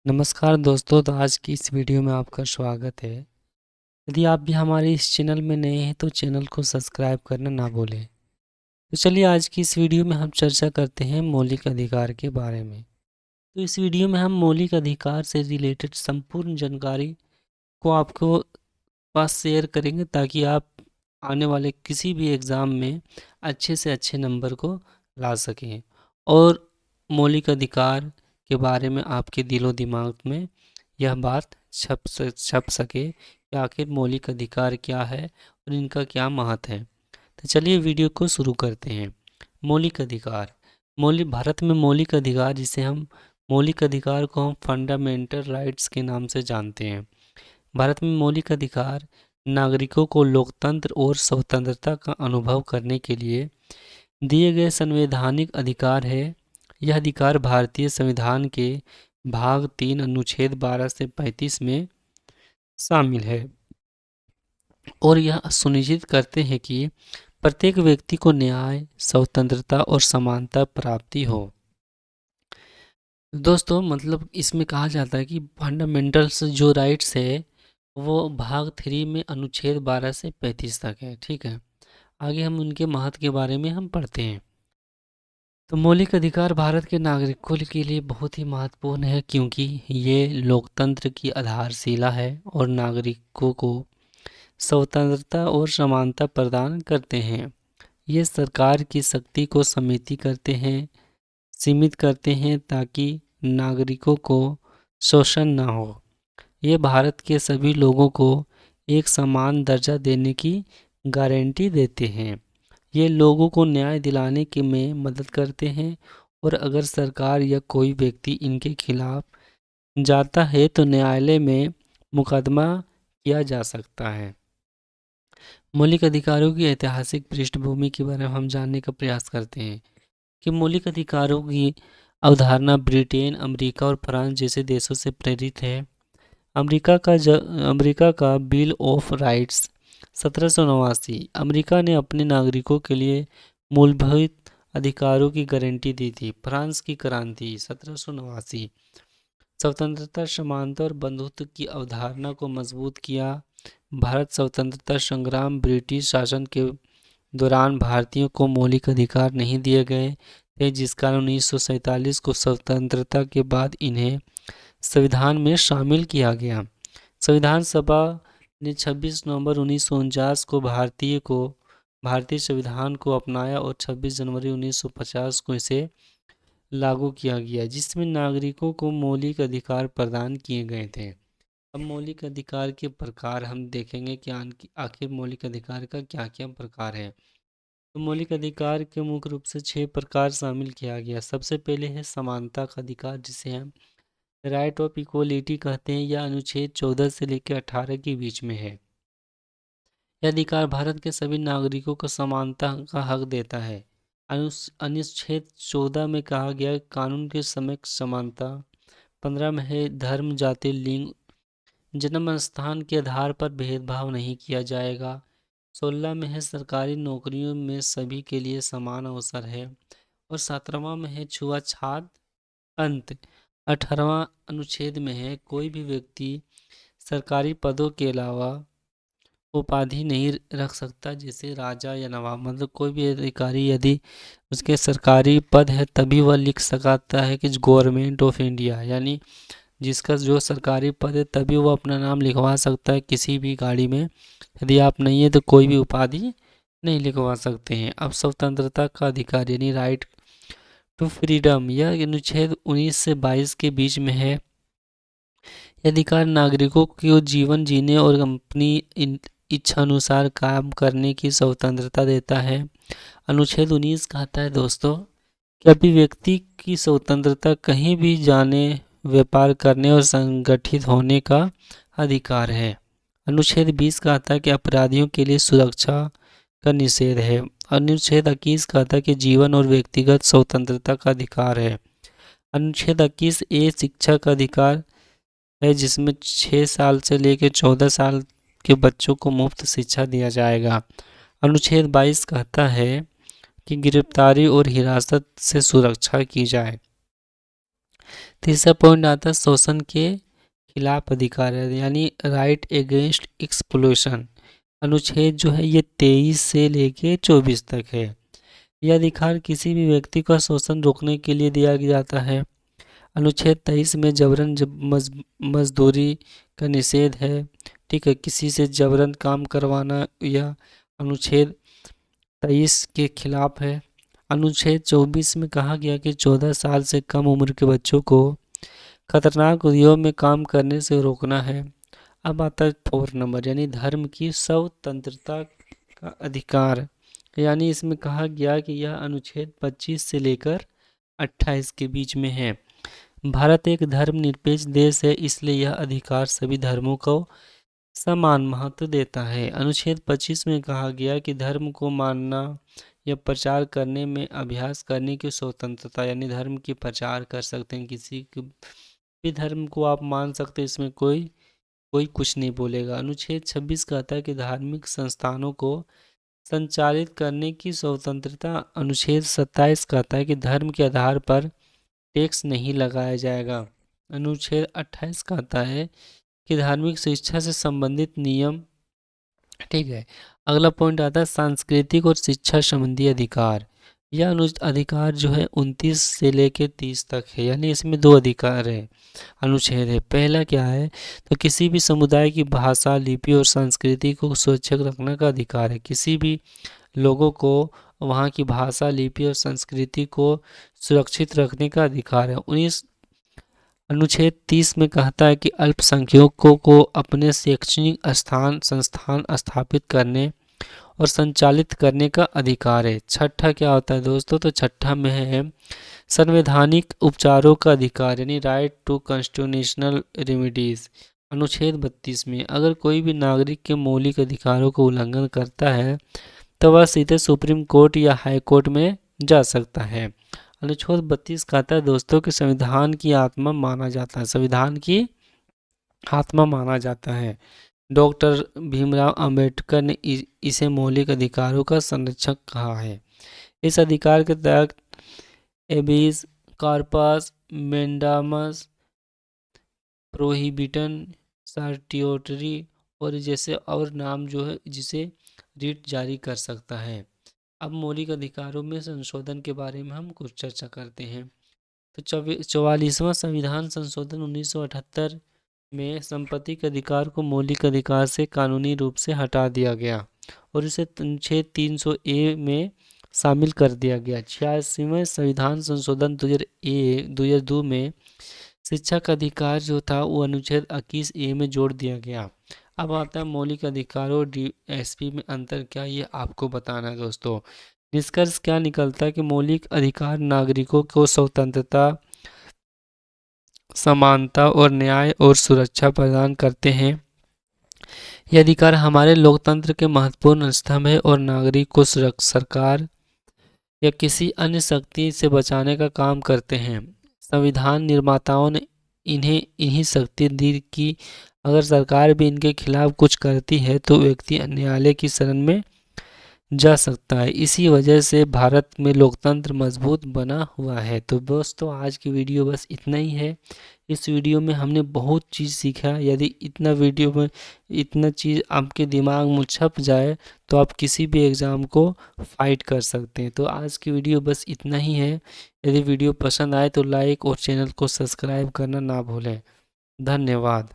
नमस्कार दोस्तों, तो आज की इस वीडियो में आपका स्वागत है। यदि आप भी हमारे इस चैनल में नए हैं तो चैनल को सब्सक्राइब करना ना भूलें। तो चलिए आज की इस वीडियो में हम चर्चा करते हैं मौलिक अधिकार के बारे में। तो इस वीडियो में हम मौलिक अधिकार से रिलेटेड संपूर्ण जानकारी को आपको पास शेयर करेंगे ताकि आप आने वाले किसी भी एग्ज़ाम में अच्छे से अच्छे नंबर को ला सकें और मौलिक अधिकार के बारे में आपके दिलो दिमाग में यह बात छप सके कि आखिर मौलिक अधिकार क्या है और इनका क्या महत्व है। तो चलिए वीडियो को शुरू करते हैं। मौलिक अधिकार। मौलिक भारत में मौलिक अधिकार जिसे हम मौलिक अधिकार को हम फंडामेंटल राइट्स के नाम से जानते हैं। भारत में मौलिक अधिकार नागरिकों को लोकतंत्र और स्वतंत्रता का अनुभव करने के लिए दिए गए संवैधानिक अधिकार है। यह अधिकार भारतीय संविधान के भाग 3 अनुच्छेद 12 से 35 में शामिल है और यह सुनिश्चित करते हैं कि प्रत्येक व्यक्ति को न्याय, स्वतंत्रता और समानता प्राप्ति हो। दोस्तों मतलब इसमें कहा जाता है कि फंडामेंटल्स जो राइट्स है वो भाग 3 में अनुच्छेद 12 से 35 तक है। ठीक है, आगे हम उनके महत्व के बारे में हम पढ़ते हैं। तो मौलिक अधिकार भारत के नागरिकों के लिए बहुत ही महत्वपूर्ण है क्योंकि ये लोकतंत्र की आधारशिला है और नागरिकों को स्वतंत्रता और समानता प्रदान करते हैं। ये सरकार की शक्ति को सीमित करते हैं ताकि नागरिकों को शोषण न हो। ये भारत के सभी लोगों को एक समान दर्जा देने की गारंटी देते हैं। ये लोगों को न्याय दिलाने के में मदद करते हैं और अगर सरकार या कोई व्यक्ति इनके खिलाफ जाता है तो न्यायालय में मुकदमा किया जा सकता है। मौलिक अधिकारों की ऐतिहासिक पृष्ठभूमि के बारे में हम जानने का प्रयास करते हैं कि मौलिक अधिकारों की अवधारणा ब्रिटेन, अमेरिका और फ्रांस जैसे देशों से प्रेरित है। अमेरिका का बिल ऑफ राइट्स 1789 अमेरिका ने अपने नागरिकों के लिए मूलभूत अधिकारों की गारंटी दी थी। फ्रांस की क्रांति 1789 स्वतंत्रता, समानता और बंधुत्व की अवधारणा को मजबूत किया। भारत स्वतंत्रता संग्राम ब्रिटिश शासन के दौरान भारतीयों को मौलिक अधिकार नहीं दिए गए थे, जिस कारण 1947 को स्वतंत्रता के बाद इन्हें संविधान में शामिल किया गया। संविधान सभा ने 26 नवंबर 1949 को भारतीय संविधान को अपनाया और 26 जनवरी 1950 को इसे लागू किया गया, जिसमें नागरिकों को मौलिक अधिकार प्रदान किए गए थे। अब मौलिक अधिकार के प्रकार हम देखेंगे कि आखिर मौलिक अधिकार का क्या क्या प्रकार है। तो मौलिक अधिकार के मुख्य रूप से 6 प्रकार शामिल किया गया। सबसे पहले है समानता का अधिकार, जिसे हम राइट ऑफ इक्वलिटी कहते हैं। यह अनुच्छेद 14 से लेकर 18 के बीच में है। यह अधिकार भारत के सभी नागरिकों को समानता का हक देता है। अनुच्छेद 14 में कहा गया कानून के समक्ष समानता। 15 में है धर्म, जाति, लिंग, जन्म स्थान के आधार पर भेदभाव नहीं किया जाएगा। 16 में है सरकारी नौकरियों में सभी के लिए समान अवसर है और 17वां में है छुआछूत अंत। 18वां अनुच्छेद में है कोई भी व्यक्ति सरकारी पदों के अलावा उपाधि नहीं रख सकता, जैसे राजा या नवाब। मतलब कोई भी अधिकारी यदि उसके सरकारी पद है तभी वह लिख सकता है कि गवर्नमेंट ऑफ इंडिया, यानी जिसका जो सरकारी पद है तभी वो अपना नाम लिखवा सकता है किसी भी गाड़ी में। यदि आप नहीं है तो कोई भी उपाधि नहीं लिखवा सकते हैं। अब स्वतंत्रता का अधिकार यानी राइट टू फ्रीडम, यह अनुच्छेद 19 से 22 के बीच में है। यह अधिकार नागरिकों को जीवन जीने और अपनी इच्छा अनुसार काम करने की स्वतंत्रता देता है। अनुच्छेद 19 कहता है दोस्तों कि अभिव्यक्ति की स्वतंत्रता, कहीं भी जाने, व्यापार करने और संगठित होने का अधिकार है। अनुच्छेद 20 कहता है कि अपराधियों के लिए सुरक्षा का निषेध है। अनुच्छेद 21 कहता है कि जीवन और व्यक्तिगत स्वतंत्रता का अधिकार है। अनुच्छेद 21 ए शिक्षा का अधिकार है, जिसमें 6 साल से लेकर 14 साल के बच्चों को मुफ्त शिक्षा दिया जाएगा। अनुच्छेद 22 कहता है कि गिरफ्तारी और हिरासत से सुरक्षा की जाए। तीसरा पॉइंट आता है शोषण के खिलाफ अधिकार यानी राइट अगेंस्ट एक्सप्लोशन। अनुच्छेद जो है ये 23 से लेके 24 तक है। यह अधिकार किसी भी व्यक्ति का शोषण रोकने के लिए दिया जाता है। अनुच्छेद 23 में जबरन मजदूरी का निषेध है। ठीक है, किसी से जबरन काम करवाना यह अनुच्छेद 23 के खिलाफ है। अनुच्छेद 24 में कहा गया कि 14 साल से कम उम्र के बच्चों को खतरनाक उद्योग में काम करने से रोकना है। अब आता है 4 नंबर यानी धर्म की स्वतंत्रता का अधिकार। यानी इसमें कहा गया कि यह अनुच्छेद 25 से लेकर 28 के बीच में है। भारत एक धर्मनिरपेक्ष देश है, इसलिए यह अधिकार सभी धर्मों को समान महत्व देता है। अनुच्छेद 25 में कहा गया कि धर्म को मानना या प्रचार करने में अभ्यास करने की स्वतंत्रता, यानी धर्म की प्रचार कर सकते हैं, किसी भी धर्म को आप मान सकते हैं, इसमें कोई कोई कुछ नहीं बोलेगा। अनुच्छेद 26 कहता है कि धार्मिक संस्थानों को संचालित करने की स्वतंत्रता। अनुच्छेद 27 कहता है कि धर्म के आधार पर टैक्स नहीं लगाया जाएगा। अनुच्छेद 28 कहता है कि धार्मिक शिक्षा से संबंधित नियम। ठीक है, अगला पॉइंट आता है सांस्कृतिक और शिक्षा संबंधी अधिकार। यह अधिकार जो है 29 से लेकर 30 तक है, यानी इसमें 2 अधिकार है, अनुच्छेद है। पहला क्या है, तो किसी भी समुदाय की भाषा, लिपि और संस्कृति को सुरक्षित रखने का अधिकार है। किसी भी लोगों को वहाँ की भाषा, लिपि और संस्कृति को सुरक्षित रखने का अधिकार है। 19 अनुच्छेद 30 में कहता है कि अल्पसंख्यकों को अपने शैक्षणिक संस्थान स्थापित करने और संचालित करने का अधिकार है। छठा क्या होता है दोस्तों, तो छठा में है संवैधानिक उपचारों का अधिकार यानी राइट टू कॉन्स्टिट्यूशनल रेमेडीज। अनुच्छेद 32 में अगर कोई भी नागरिक के मौलिक अधिकारों का उल्लंघन करता है तो वह सीधे सुप्रीम कोर्ट या हाई कोर्ट में जा सकता है। अनुच्छेद 32 कहता है दोस्तों कि संविधान की आत्मा माना जाता है, संविधान की आत्मा माना जाता है। डॉक्टर भीमराव अंबेडकर ने इसे मौलिक अधिकारों का संरक्षक कहा है। इस अधिकार के तहत एबीज कॉर्पस मैंडामस प्रोहिबिटन सर्टियोटरी और जैसे और नाम जो है जिसे रीट जारी कर सकता है। अब मौलिक अधिकारों में संशोधन के बारे में हम कुछ चर्चा करते हैं। तो 44वां संविधान संशोधन 1978 में संपत्ति के अधिकार को मौलिक अधिकार से कानूनी रूप से हटा दिया गया और इसे अनुच्छेद 300A में शामिल कर दिया गया। 86वें संविधान संशोधन 2002 में शिक्षा का अधिकार जो था वो अनुच्छेद 21A में जोड़ दिया गया। अब आता है मौलिक अधिकारों और DSP में अंतर क्या, ये आपको बताना है दोस्तों। निष्कर्ष क्या निकलता है कि मौलिक अधिकार नागरिकों को स्वतंत्रता, समानता और न्याय और सुरक्षा प्रदान करते हैं। ये अधिकार हमारे लोकतंत्र के महत्वपूर्ण स्तंभ है और नागरिक को सरकार या किसी अन्य शक्ति से बचाने का काम करते हैं। संविधान निर्माताओं ने इन्हें इन्हीं शक्ति दी कि अगर सरकार भी इनके खिलाफ कुछ करती है तो व्यक्ति न्यायालय की शरण में जा सकता है। इसी वजह से भारत में लोकतंत्र मजबूत बना हुआ है। तो दोस्तों आज की वीडियो बस इतना ही है। इस वीडियो में हमने बहुत चीज़ सीखा। यदि इतना वीडियो में इतना चीज़ आपके दिमाग में छप जाए तो आप किसी भी एग्ज़ाम को फाइट कर सकते हैं। तो आज की वीडियो बस इतना ही है। यदि वीडियो पसंद आए तो लाइक और चैनल को सब्सक्राइब करना ना भूलें। धन्यवाद।